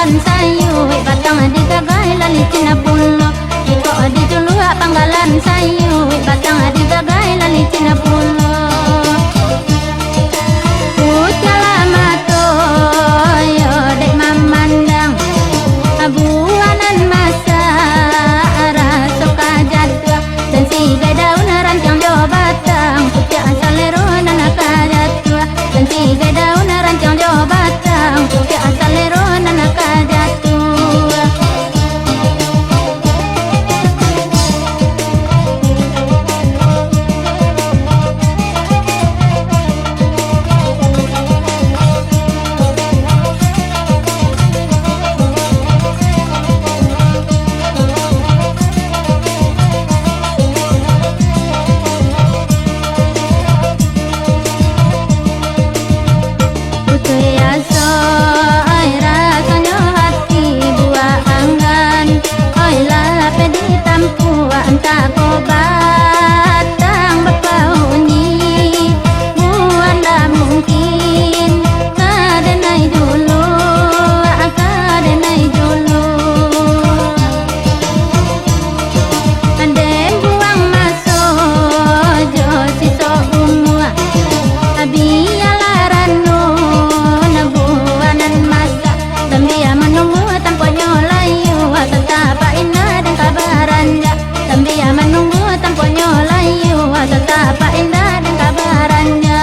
panggalan sayu, batang digagai lali cina pulo. Iko di julu panggalan sayu, batang digagai lali cina pulo. Ucala mato yo dek mamandang, abuanan masa rasuka jadwa dan si daun rancang jo batang, pucak salero nanaka jadwa dan si daun rancang jo batang, pucak salero nanaka jadwa. Entah kau batang berpauni, muanda mungkin kadenai dulu, kadenai dulu. Anden buang masuk jo siso umua, biarlah ranu nabuanan masa, dan dia menunggu tanpa nyolayu, tetap indah dan kabaranda. Dia menunggu tanpa nyolayu, tetap indah dan kabarannya.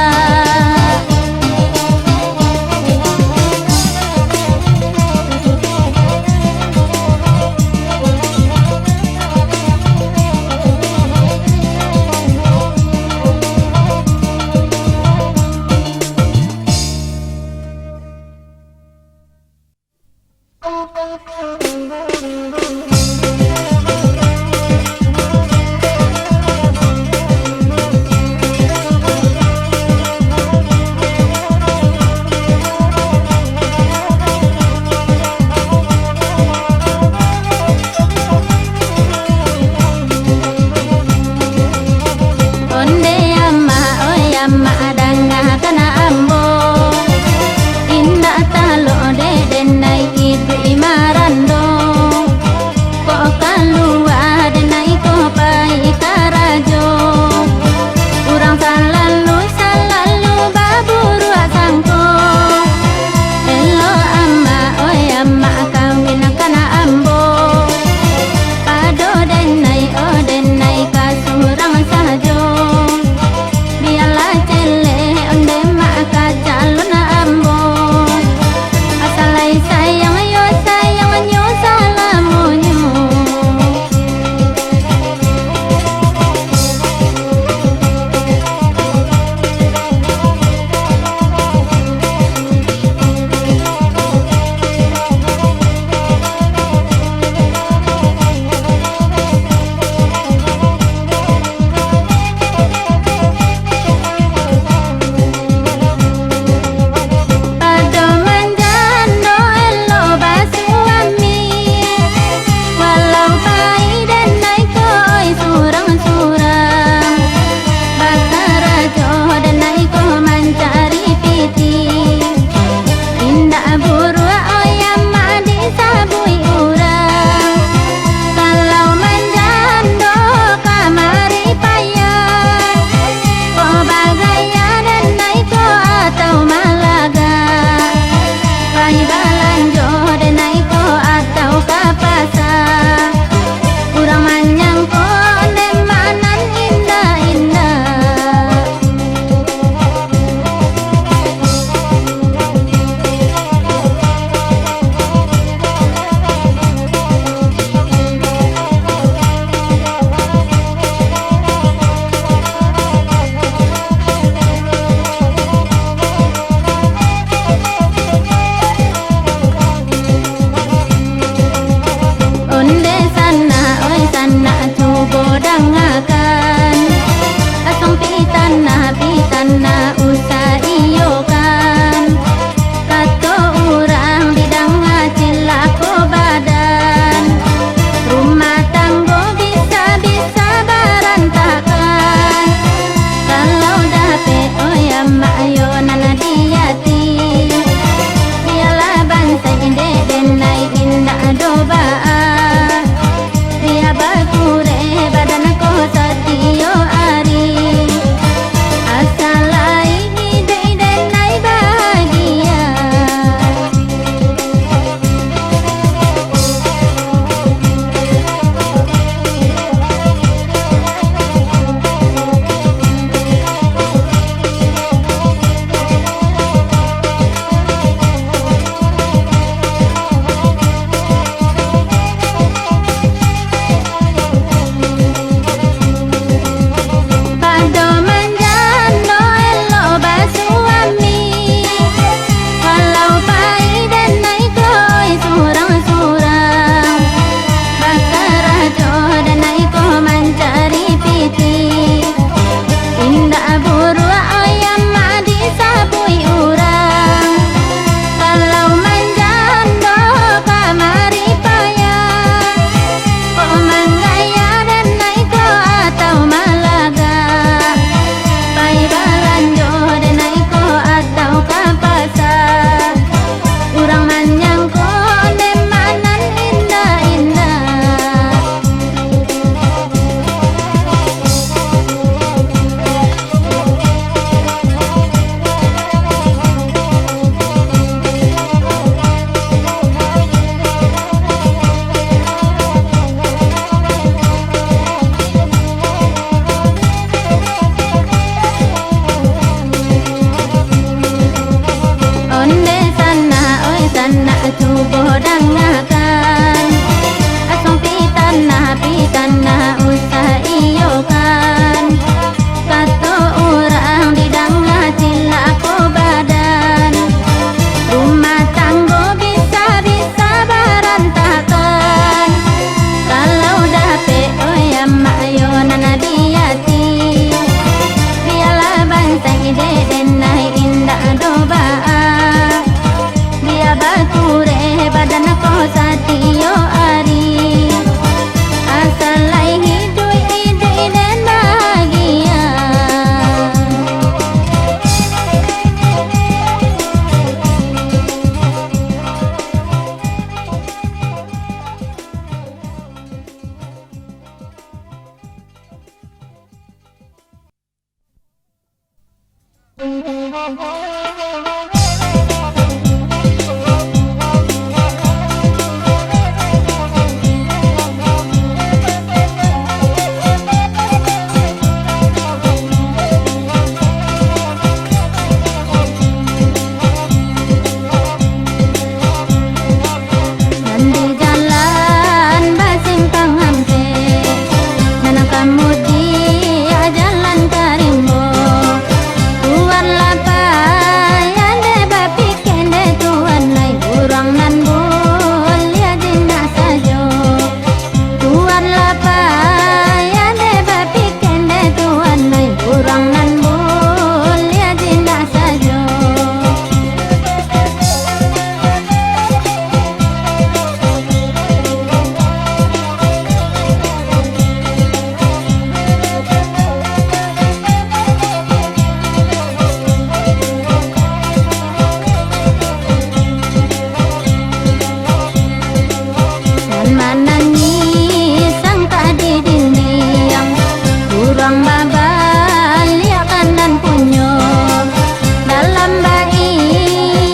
Indah talo de denai itu imaran. surang-surang bakarajo dan naiko mencari piti indah buru ayam madi sabui urang kalau manjando kamari payah kok manggaya dan naiko atau malaga pai balanjo dan naiko atau kapasar urang manyangko nemanan indah-indah onde sana oi sana tubuh dangakan asong pitana usah iyo kan kato urang di danga cila ko badan rumah tanggo bisa berantakan kalau dape oi amma yo nanadiati biarlah bangsa ide denai indah dobaa dia bakure badan ko satio ari asal lai hidui dan bahagia Nandi jalan basimpang hampe Nanang kamudi jalan karimbo Tuan lapai ande bapik kende tuan lai urang nan bul ya jinda sajo Tuan lapai ande bapik kende tuan lai urang nan bul ya jinda sajo dan manangi sangka di dinding urang babal ya kanan punyo dalam bai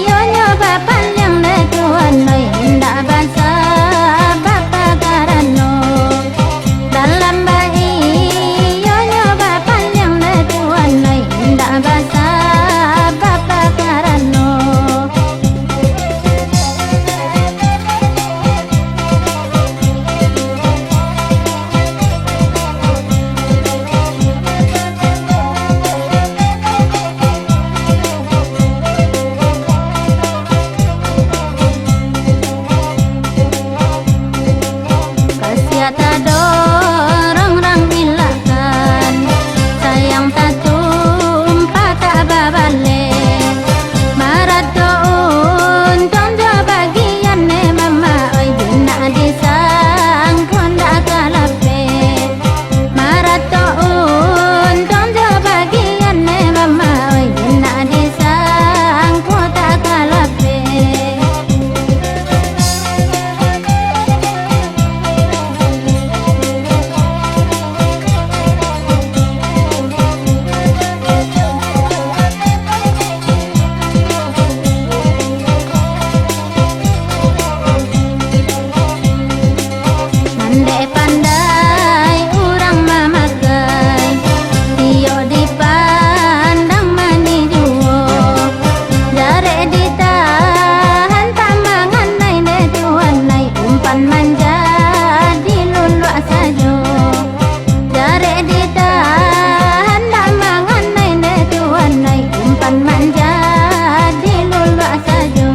yo bapan yang de tuan noi indah basa bapa karano dalam bai yo bapan yang de tuan noi indah basa bapa karano Kasiata dorong rang ilakan sayang tak tumpah tak babale marat doun tonjo bagian ne mama oi dina disang konda kalape marat doun tonjo bagian ne mama oi dina disang kota kalape Nande pandai urang mamakai Tio dipandang mani juo Jare ditahan tamangan nai de tuan nai umpan manja di lulua sajo Jare ditahan tamangan nai de tuan nai umpan manja di lulua sajo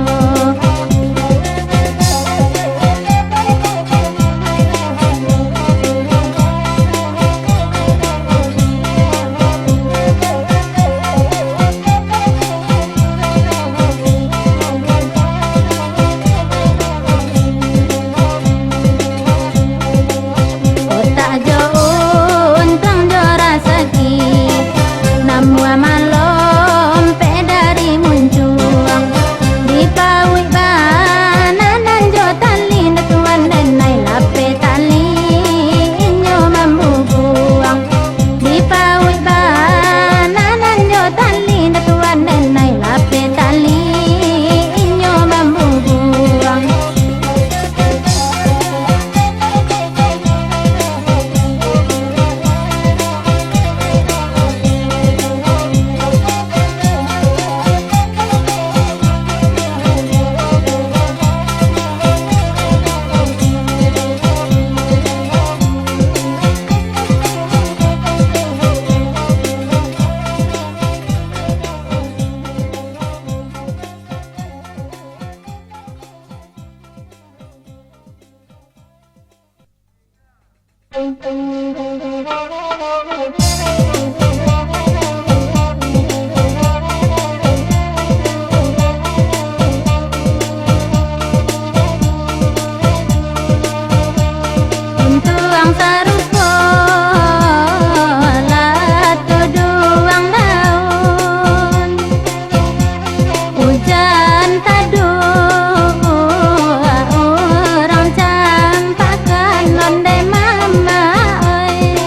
Untuang sarupo latu duang daun, hujan tadu orang campakan londe mama oi.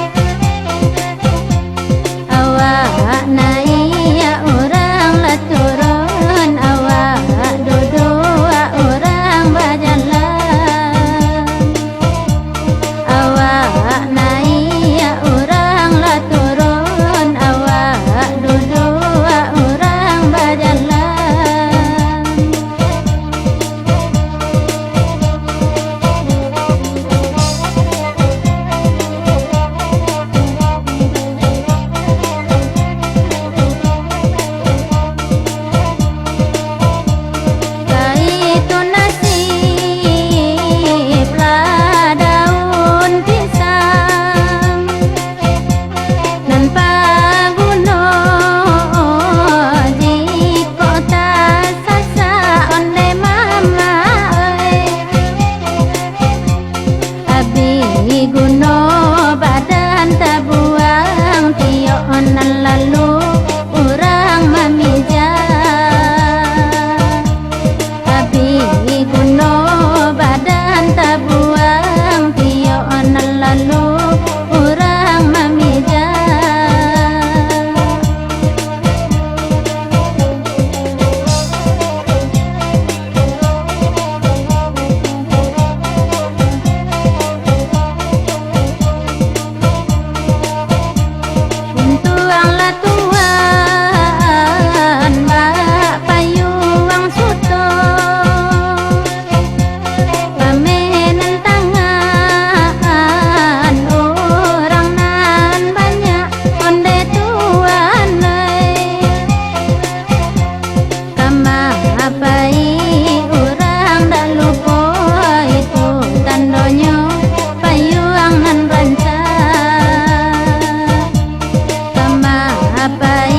Awak naik orang laturun, awak duduk orang berjalan. Awak naik orang lah turun, awak duduk orang berjalan. Kaitu nasib lah daun pisang nan paguno jiko tak sasa onde mama oi. Abi guno badan tabuang tio onan lalu orang memija. Abi guno badan tabuang tio onan lalu orang memija. Untuang latuan bak payuang suto, pamenan tangan orang nan banyak onde tuan oi. Kama apai orang dah lupa itu tandanya payuang nan rancang. Kama apai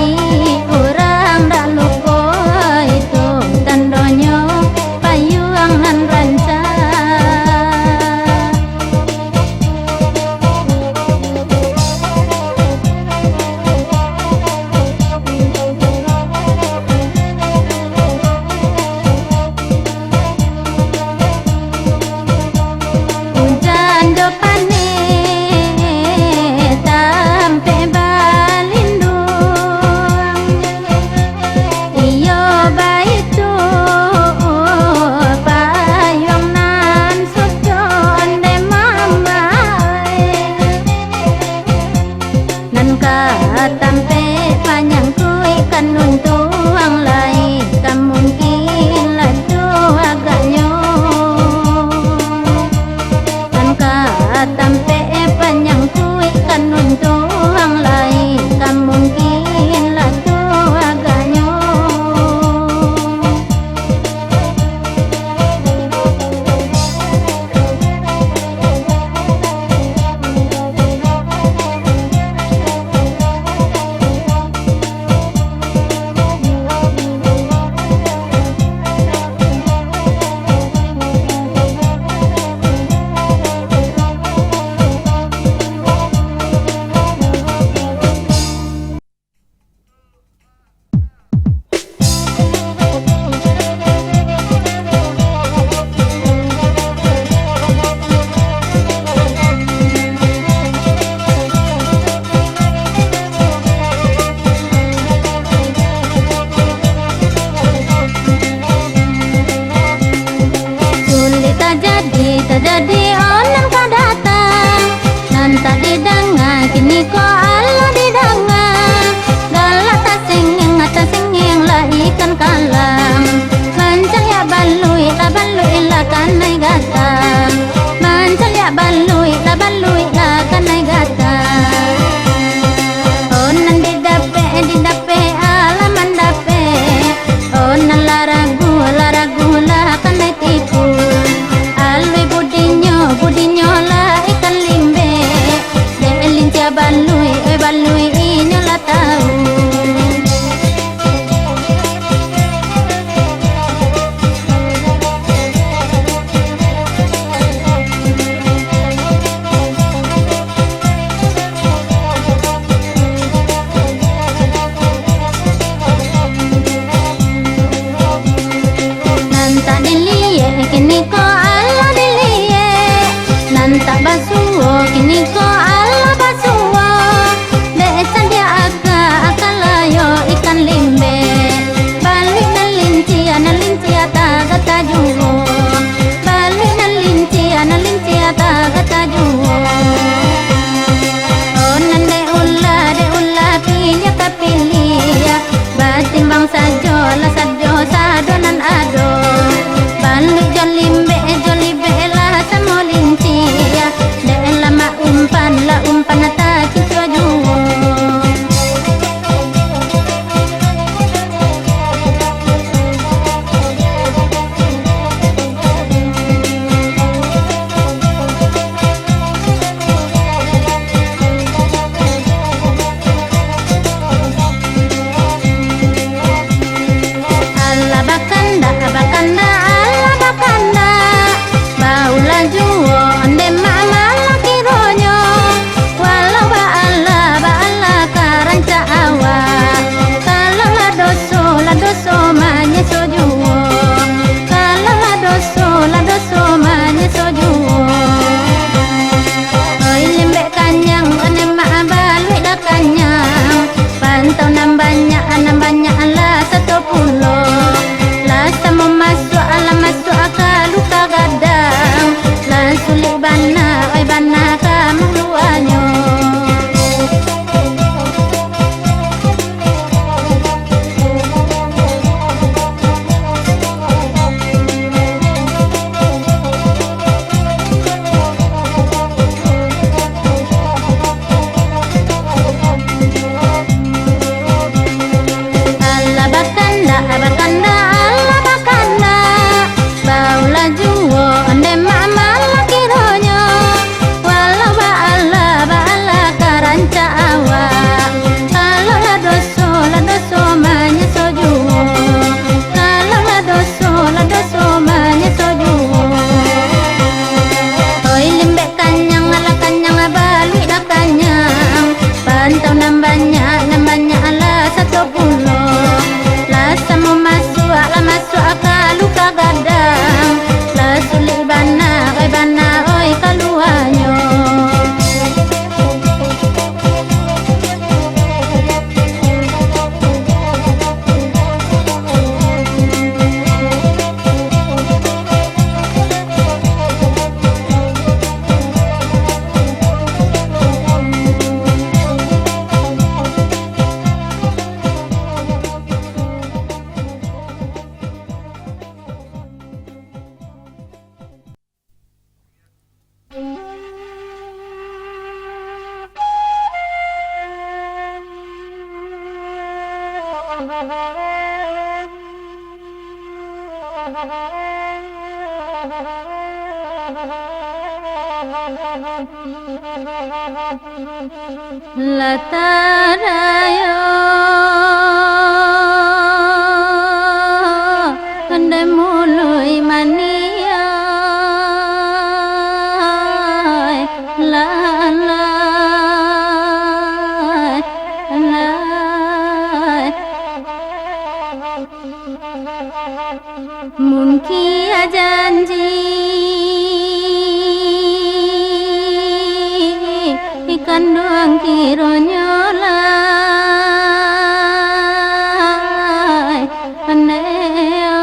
orang dah lupa itu tandanya payuang nan rancang. Hujan do pane tampe balindung, iyo baitu payung nan suto onde mama oi. Nan ka tampe panjang kui kan untuang lai kamungkin laju agaknya. Nan ka tampe panjang kui kan untuang lai kamungkin laju agaknya. Sulit tak jadi orang ka datang. Nan tak didengar kini ko Allah didengar. Galak tak singing lah ikan kalam. Mancang ya balui lah kanai gata. Mancang ya balui lah kanai gata. Oh nan didape alaman dape. Oh nan la ragu lah kanai tipu. Alwe budinyo lah ikan limbe. Latarayo Kande mului mania Lalai Lalai Mungkin janji ikan doang kironyolai aneo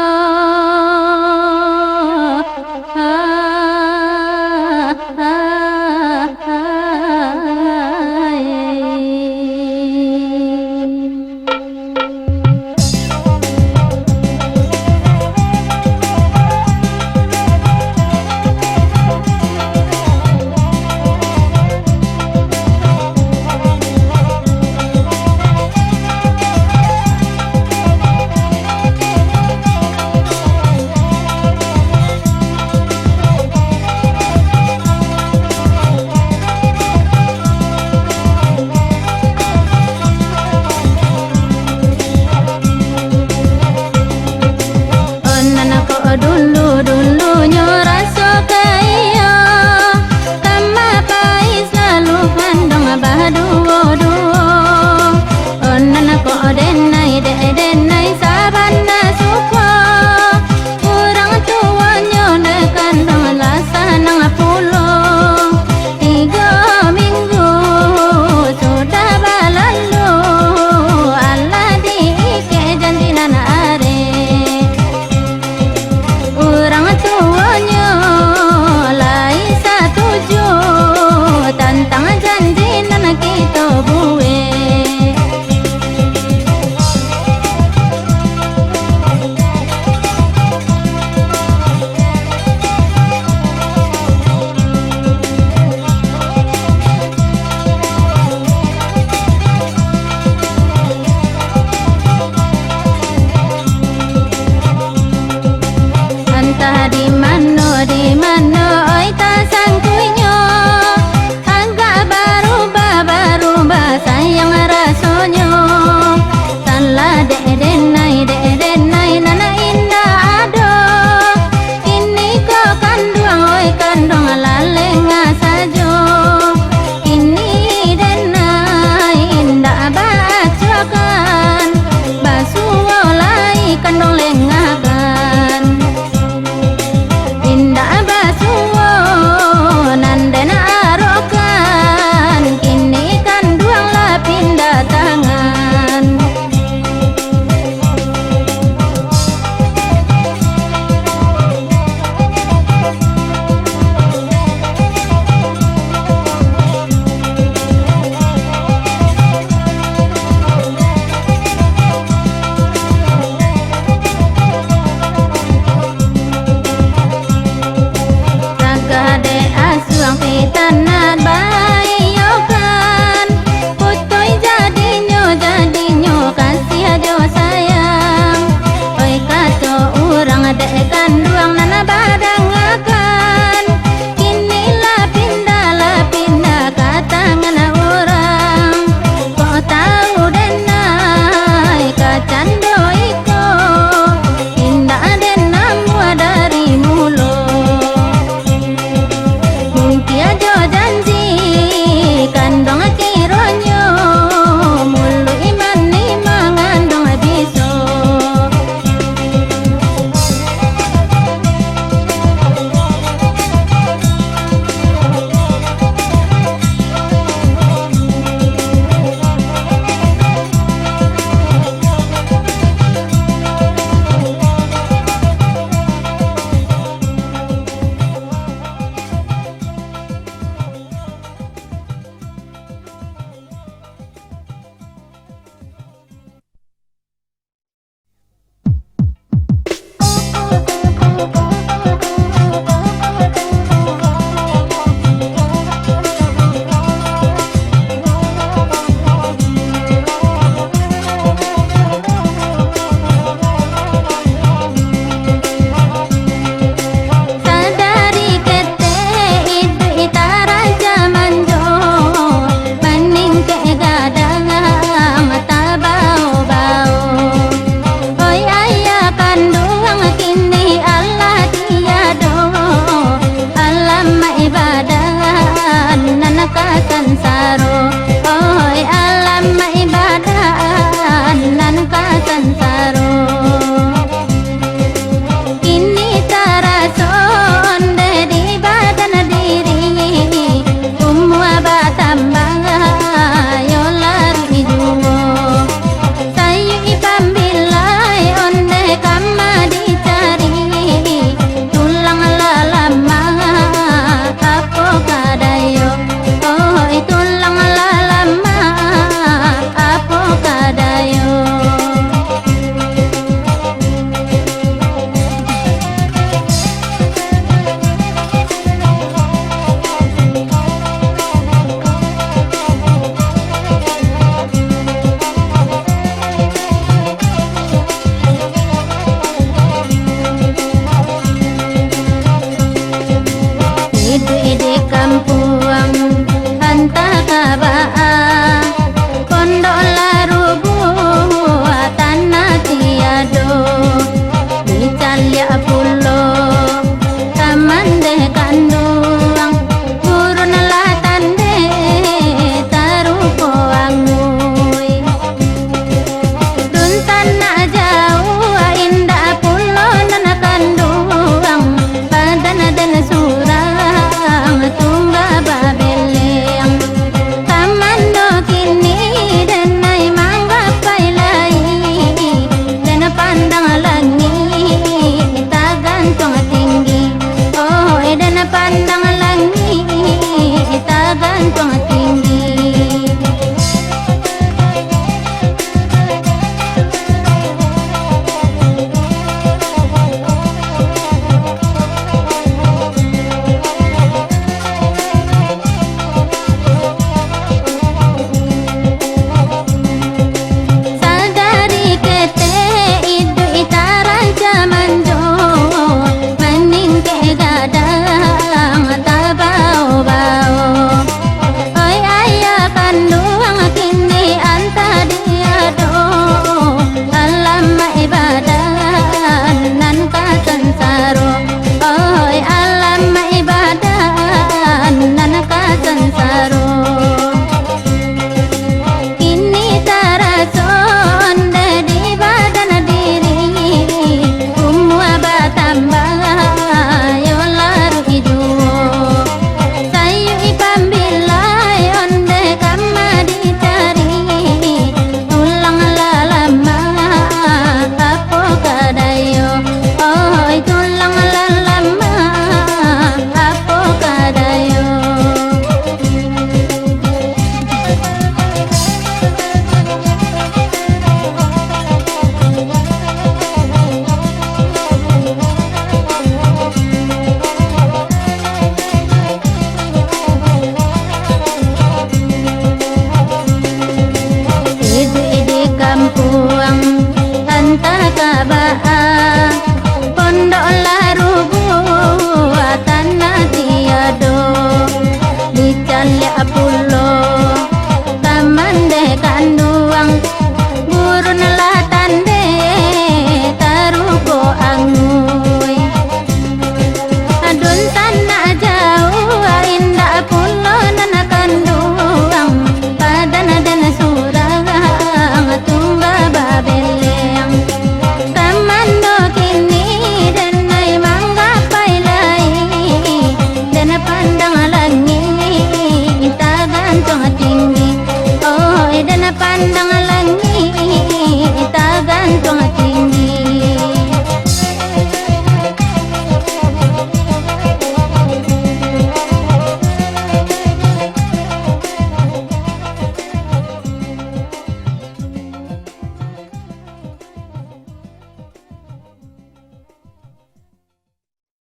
hidup di kampung